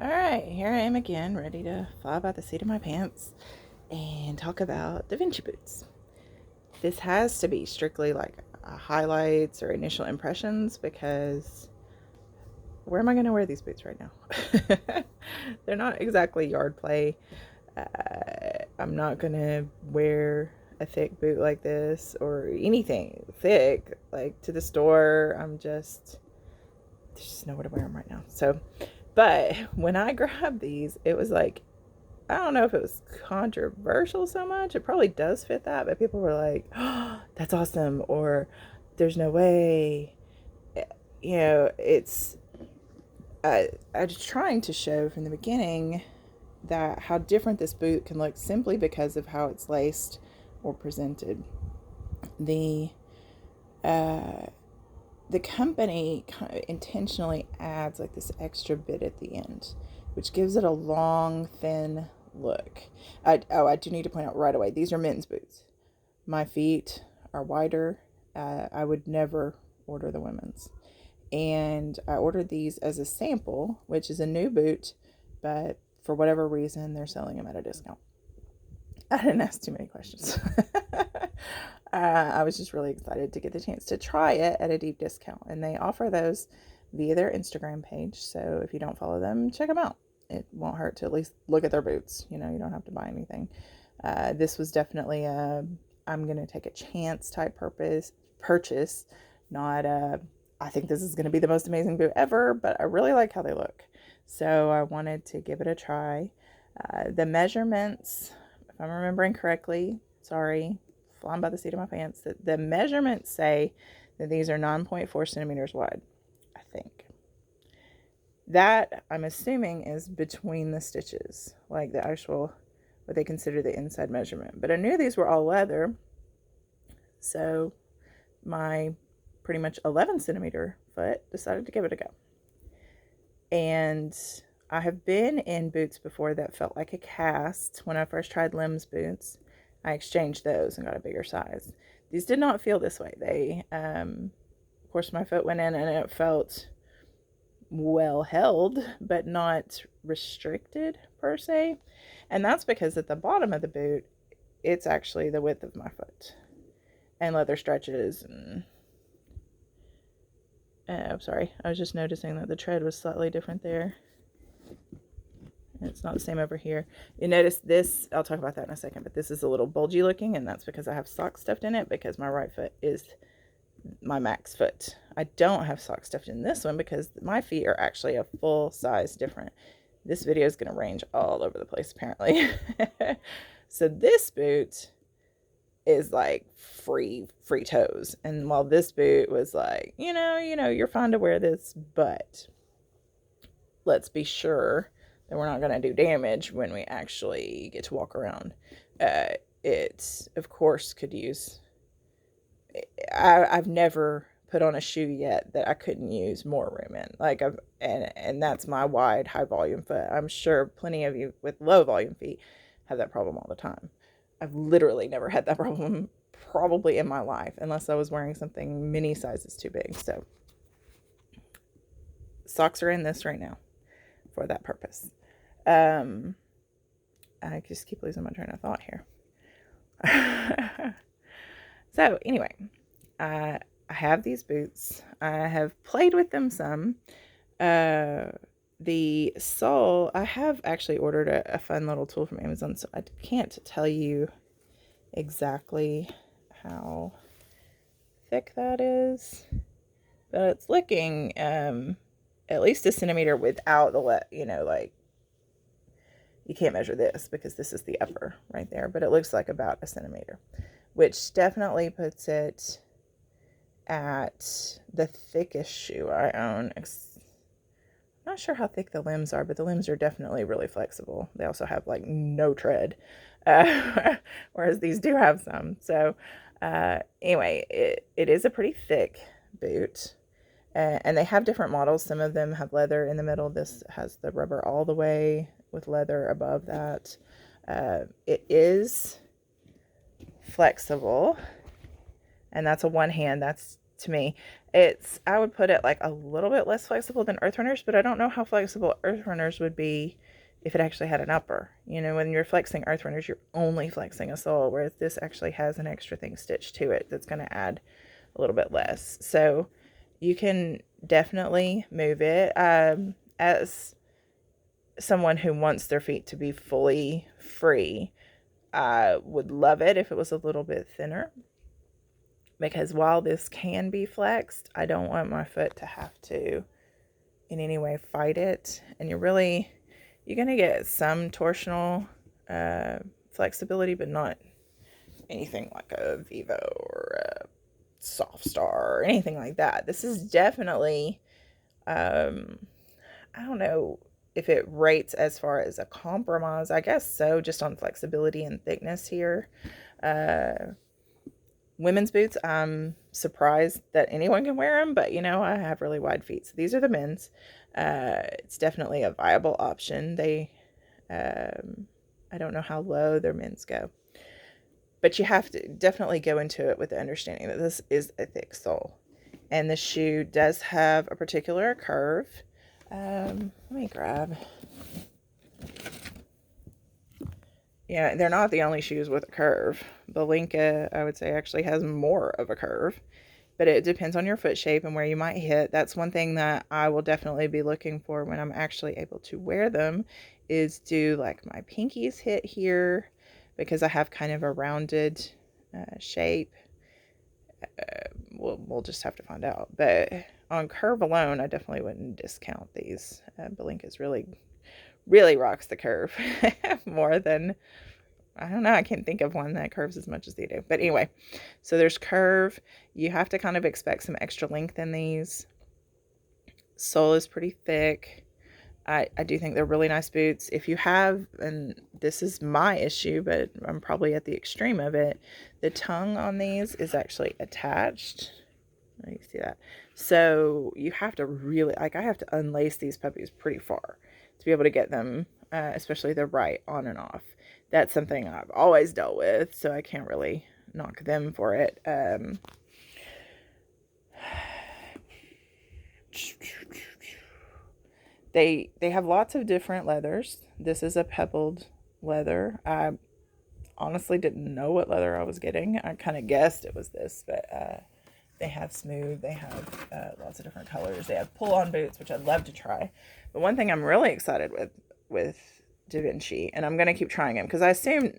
Alright, here I am again, ready to fly by the seat of my pants and talk about DaVinci boots. This has to be strictly like highlights or initial impressions because where am I going to wear these boots right now? They're not exactly yard play. I'm not going to wear a thick boot like this or anything thick like to the store. There's just nowhere to wear them right now. But when I grabbed these, it was like, I don't know if it was controversial so much. It probably does fit that, but people were like, oh, that's awesome, or there's no way. It's, I was trying to show from the beginning that how different this boot can look simply because of how it's laced or presented. The, uh, the company kind of intentionally adds like this extra bit at the end, which gives it a long, thin look. I do need to point out right away, these are men's boots. My feet are wider. I would never order the women's. And I ordered these as a sample, which is a new boot, but for whatever reason, they're selling them at a discount. I didn't ask too many questions. I was just really excited to get the chance to try it at a deep discount. And they offer those via their Instagram page. So if you don't follow them, check them out. It won't hurt to at least look at their boots. You don't have to buy anything. This was definitely I'm going to take a chance type purchase, not I think this is going to be the most amazing boot ever, but I really like how they look. So I wanted to give it a try. The measurements, if I'm remembering correctly, sorry, flying by the seat of my pants, that the measurements say that these are 9.4 centimeters wide, I think. That, I'm assuming, is between the stitches, like the actual, what they consider the inside measurement. But I knew these were all leather, so my pretty much 11 centimeter foot decided to give it a go. And I have been in boots before that felt like a cast. When I first tried Lim's boots, I exchanged those and got a bigger size. These did not feel this way. They, of course, my foot went in and it felt well held, but not restricted per se. And that's because at the bottom of the boot, it's actually the width of my foot. And leather stretches and I'm sorry, I was just noticing that the tread was slightly different there. It's not the same over here. You notice this, I'll talk about that in a second, but this is a little bulgy looking, and that's because I have socks stuffed in it because my right foot is my max foot. I don't have socks stuffed in this one because my feet are actually a full size different. This video is going to range all over the place apparently. So this boot is like free toes, and while this boot was like, you're fine to wear this, but let's be sure that we're not going to do damage when we actually get to walk around. It of course could use, I've never put on a shoe yet that I couldn't use more room in, like and that's my wide high volume foot. I'm sure plenty of you with low volume feet have that problem all the time. I've literally never had that problem probably in my life unless I was wearing something many sizes too big. So socks are in this right now for that purpose. I just keep losing my train of thought here. So anyway, I have these boots. I have played with them some. The sole, I have actually ordered a fun little tool from Amazon, so I can't tell you exactly how thick that is, but it's looking at least a centimeter without the like, you can't measure this because this is the upper right there, but it looks like about a centimeter, which definitely puts it at the thickest shoe I own. Not sure how thick the limbs are, but the limbs are definitely really flexible. They also have like no tread, whereas these do have some. So anyway, it is a pretty thick boot, and they have different models. Some of them have leather in the middle. This has the rubber all the way with leather above that. It is flexible, and that's a one hand. That's to me. I would put it like a little bit less flexible than Earth Runners, but I don't know how flexible Earth Runners would be if it actually had an upper. You know, when you're flexing Earth Runners, you're only flexing a sole, whereas this actually has an extra thing stitched to it that's going to add a little bit less. So you can definitely move it. As someone who wants their feet to be fully free, I would love it if it was a little bit thinner, because while this can be flexed, I don't want my foot to have to in any way fight it. And you're going to get some torsional flexibility, but not anything like a Vivo or a Soft Star or anything like that. This is definitely, I don't know if it rates as far as a compromise. I guess so, just on flexibility and thickness here. Women's boots, I'm surprised that anyone can wear them, but you know, I have really wide feet. So these are the men's. It's definitely a viable option. I don't know how low their men's go, but you have to definitely go into it with the understanding that this is a thick sole. And the shoe does have a particular curve. Let me grab. Yeah, they're not the only shoes with a curve. Balinka, I would say, actually has more of a curve, but it depends on your foot shape and where you might hit. That's one thing that I will definitely be looking for when I'm actually able to wear them, is do like my pinkies hit here, because I have kind of a rounded shape. We'll just have to find out. But on curve alone, I definitely wouldn't discount these. Balinka's really rocks the curve more than, I don't know, I can't think of one that curves as much as they do. But anyway, so there's curve. You have to kind of expect some extra length in these. Sole is pretty thick. I do think they're really nice boots. If you have, and this is my issue, but I'm probably at the extreme of it, the tongue on these is actually attached. You see that? So you have to really, like, I have to unlace these puppies pretty far to be able to get them, especially the right, on and off. That's something I've always dealt with, so I can't really knock them for it. They have lots of different leathers. This is a pebbled leather. I honestly didn't know what leather I was getting. I kind of guessed it was this, but they have smooth. They have lots of different colors. They have pull-on boots, which I'd love to try. But one thing I'm really excited with DaVinci, and I'm going to keep trying them because I assume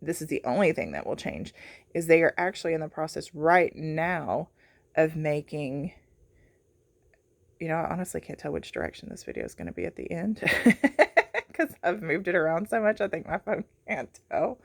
this is the only thing that will change, is they are actually in the process right now of making, you know, I honestly can't tell which direction this video is going to be at the end because I've moved it around so much I think my phone can't tell.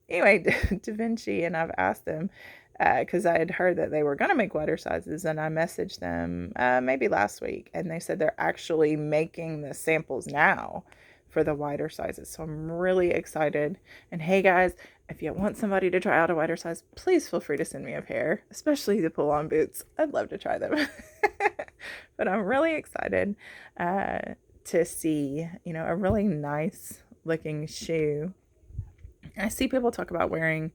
Anyway, DaVinci, and I've asked them, because I had heard that they were going to make wider sizes, and I messaged them maybe last week, and they said they're actually making the samples now for the wider sizes. So I'm really excited. And hey guys, if you want somebody to try out a wider size, please feel free to send me a pair, especially the pull-on boots. I'd love to try them. But I'm really excited to see, you know, a really nice looking shoe. I see people talk about wearing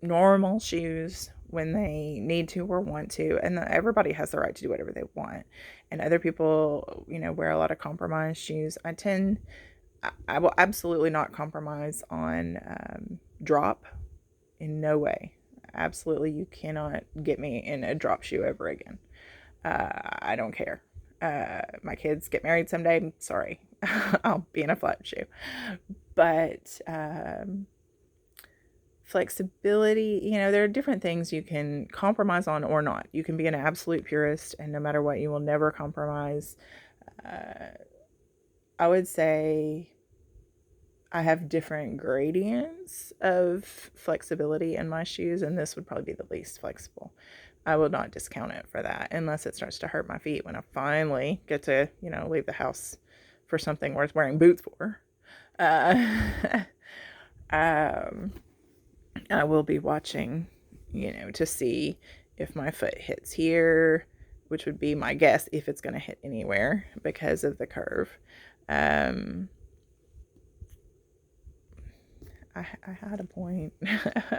normal shoes when they need to or want to, and everybody has the right to do whatever they want. And other people, you know, wear a lot of compromise shoes. I will absolutely not compromise on drop in no way. Absolutely, you cannot get me in a drop shoe ever again. I don't care. My kids get married someday, sorry, I'll be in a flat shoe. But flexibility, you know, there are different things you can compromise on or not. You can be an absolute purist, and no matter what, you will never compromise. I would say I have different gradients of flexibility in my shoes, and this would probably be the least flexible. I will not discount it for that unless it starts to hurt my feet when I finally get to, you know, leave the house for something worth wearing boots for. I will be watching, you know, to see if my foot hits here, which would be my guess if it's going to hit anywhere because of the curve. I I had a point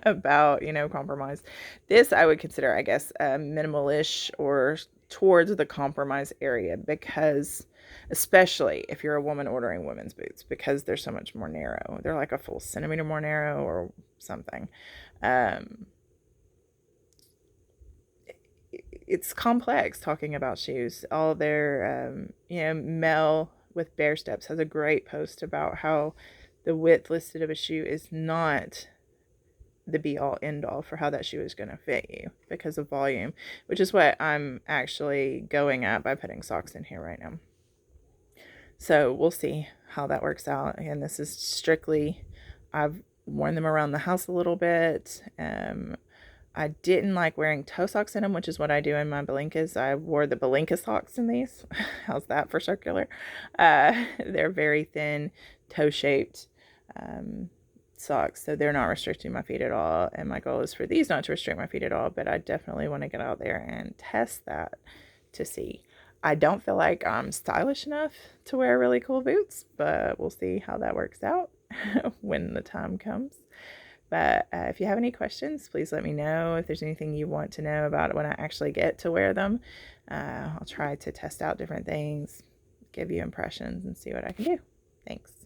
about, compromise. This I would consider, I guess, minimalish or towards the compromise area, because especially if you're a woman ordering women's boots, because they're so much more narrow. They're like a full centimeter more narrow or something. It's complex talking about shoes. All their, Mel with Bare Steps has a great post about how the width listed of a shoe is not the be all end all for how that shoe is going to fit you because of volume, which is what I'm actually going at by putting socks in here right now. So we'll see how that works out. And this is strictly, I've worn them around the house a little bit. I didn't like wearing toe socks in them, which is what I do in my Balinkas. I wore the Balinka socks in these. How's that for circular? They're very thin, toe-shaped socks, so they're not restricting my feet at all. And my goal is for these not to restrict my feet at all, but I definitely want to get out there and test that to see. I don't feel like I'm stylish enough to wear really cool boots, but we'll see how that works out when the time comes. But if you have any questions, please let me know. If there's anything you want to know about it when I actually get to wear them, I'll try to test out different things, give you impressions, and see what I can do. Thanks.